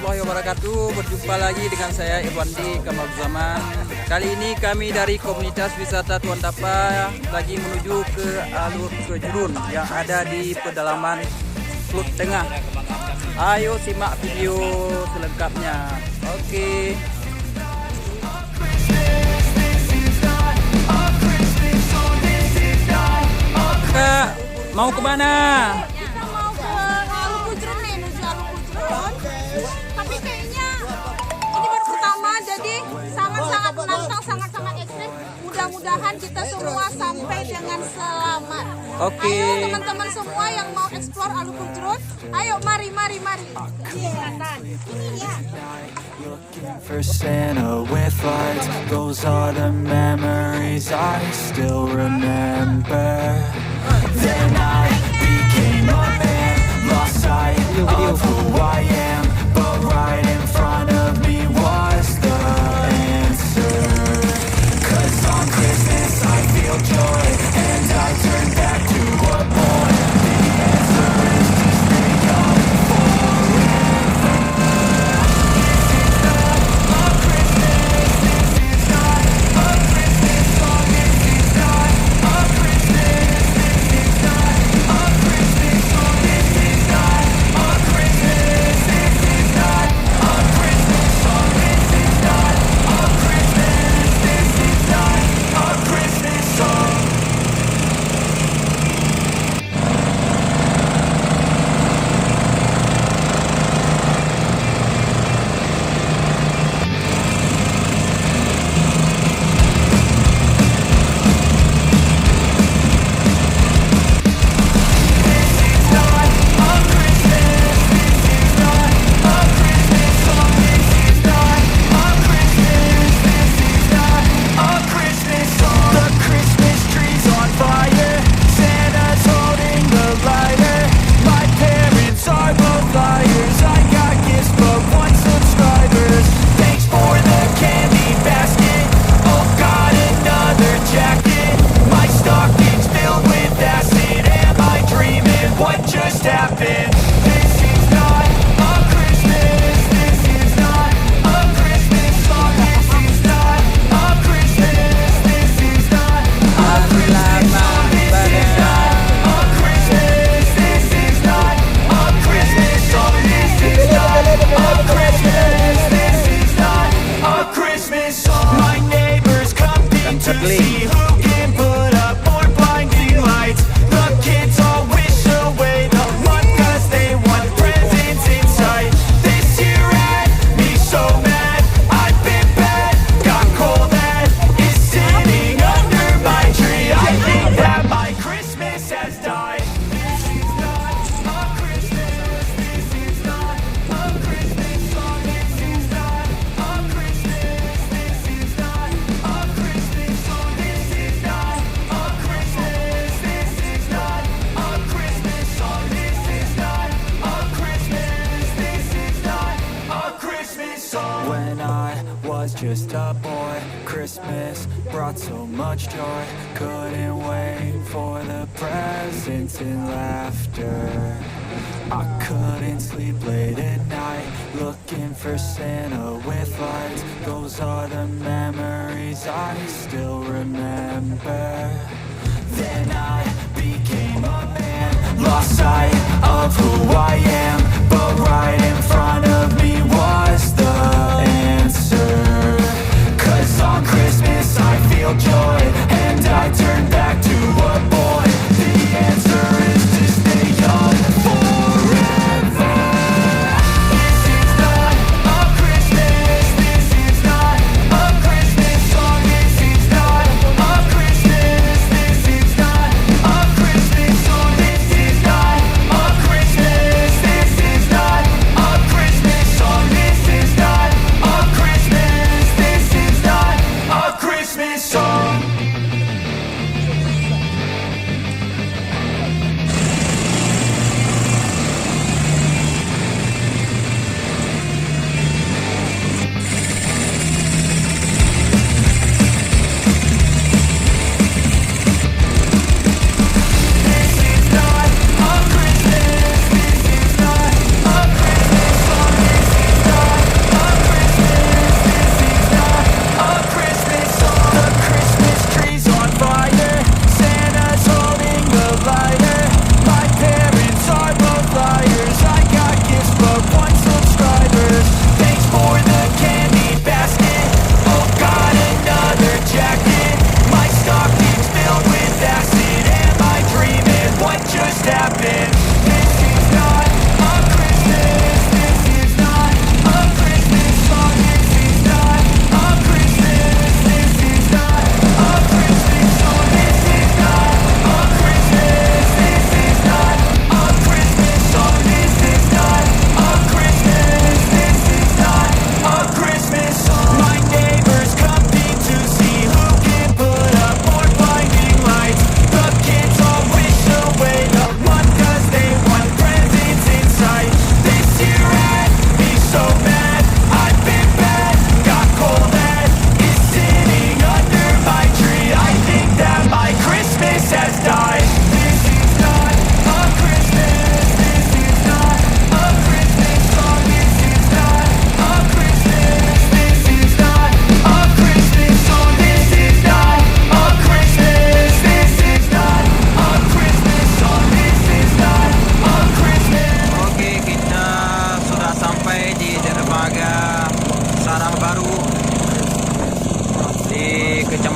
warahmatullahi wabarakatuh. Berjumpa lagi dengan saya Irwandi Kamal Zaman. Kali ini kami dari komunitas wisata Tuan Tapa lagi menuju ke alur kejurun yang ada di pedalaman Klut Tengah. Ayo simak video selengkapnya. Oke. Kak, mau kemana? Kita mau ke alur kejurun nih, menuju alur kejurun. Tapi kayaknya ini baru pertama, jadi sangat-sangat menantang, sangat-sangat ekstrim. Mudah-mudahan kita semua sampai dengan selamat. Oke. Ayo teman-teman semua yang mau explore alur kejurun, ayo mari. Selatan. Ini ya. Looking for Santa with lights. Those are the memories I still remember. Then I became a man, lost sight of who I am, but right in front of me was the answer. 'Cause on Christmas I feel joy, and I turn back to a boy. The answer is to stay young forever. This is not a Christmas, this is not a Christmas song, this is not a Christmas, this is not a Christmas song, this is not a Christmas, this is not a Christmas song, this is not a Christmas, this is not a Christmas song. Just a boy, Christmas brought so much joy. Couldn't wait for the presents and laughter. I couldn't sleep late at night, looking for Santa with lights. Those are the memories I still remember. Then I became a man, lost sight of who I am, but right in front of me was the answer. 'Cause on Christmas I feel joy, and I turn back to a boy. The answer is to stay young forever. This is not a Christmas, this is not a Christmas song, this is not a Christmas, this is not a Christmas song, this is not a Christmas, this is not a Christmas.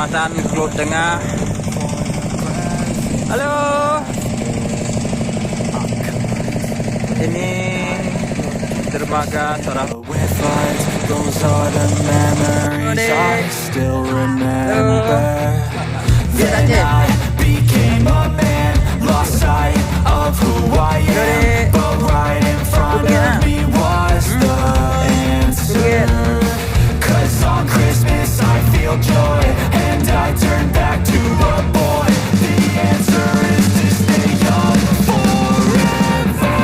Kecamatan Klub Tengah. Halo. Ini dermaga Sorang. with lights, those are the memories I still remember. Then I became a man, lost sight of who I am, but right in front of me was the answer. 'Cause on Christmas I feel joy, and I turn back to a boy. The answer is to stay young forever.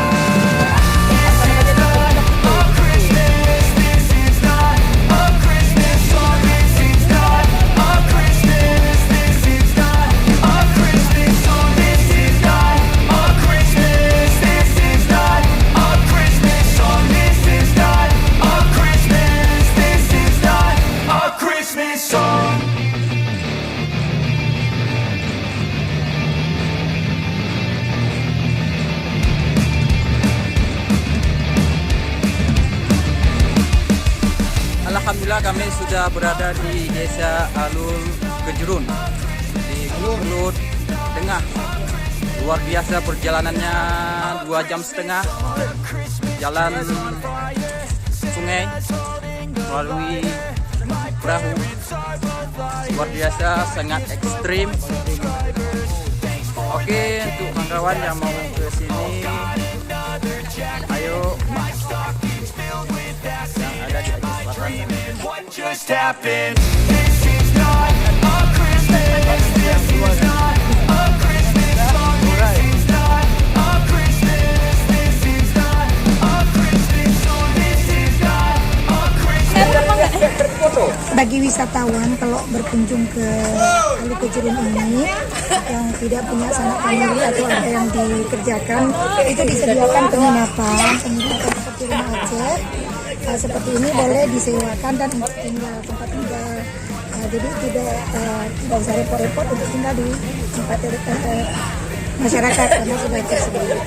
Alhamdulillah kami sudah berada di desa Alur Kejurun di Klub Tengah. Luar biasa perjalanannya 2,5 jam, jalan sungai melalui perahu. Luar biasa, sangat ekstrim. Oke, untuk kawan-kawan yang mau ke sini, ayo, yang ada di Aceh Selatan. What just happened? This is not a Christmas. This is not a Christmas song. This is not a Christmas. This is not a Christmas song. This is not a Christmas. Bagi wisatawan kalau berkunjung ke Alur Kejurun ini yang tidak punya sanak famili atau ada yang dikerjakan, itu disediakan penginapan seperti rumah Aceh. Seperti ini boleh disewakan dan untuk tinggal tempat tinggal. Jadi tidak usah repot-repot untuk tinggal di tempat masyarakat karena sudah tersediaa.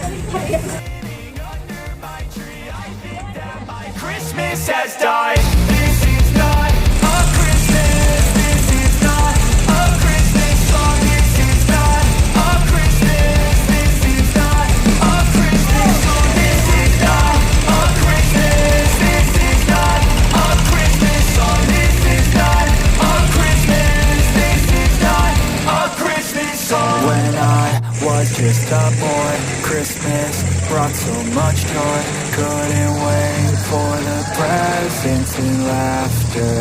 Christmas has died. This is not a Christmas. This is not a Christmas song. This is not a Christmas. This is not a Christmas song. This is not a Christmas. This is not a Christmas song. This is not a Christmas. This is not a Christmas song. When I was just a boy, Christmas brought so much joy. Couldn't wait for the presents and laughter.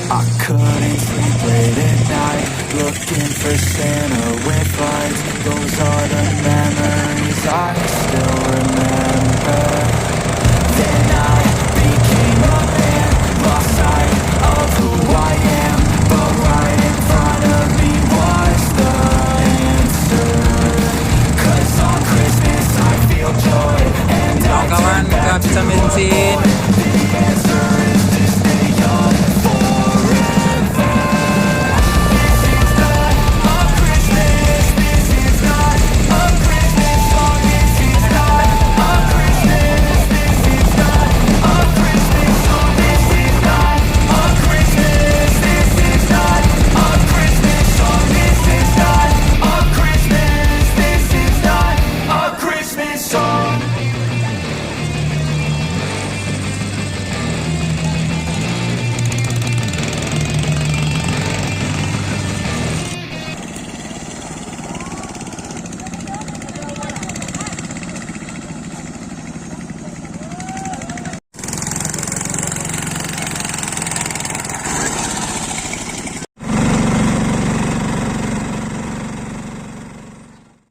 I couldn't sleep late at night, looking for Santa with lights. Those are the memories I still remember. Then I became a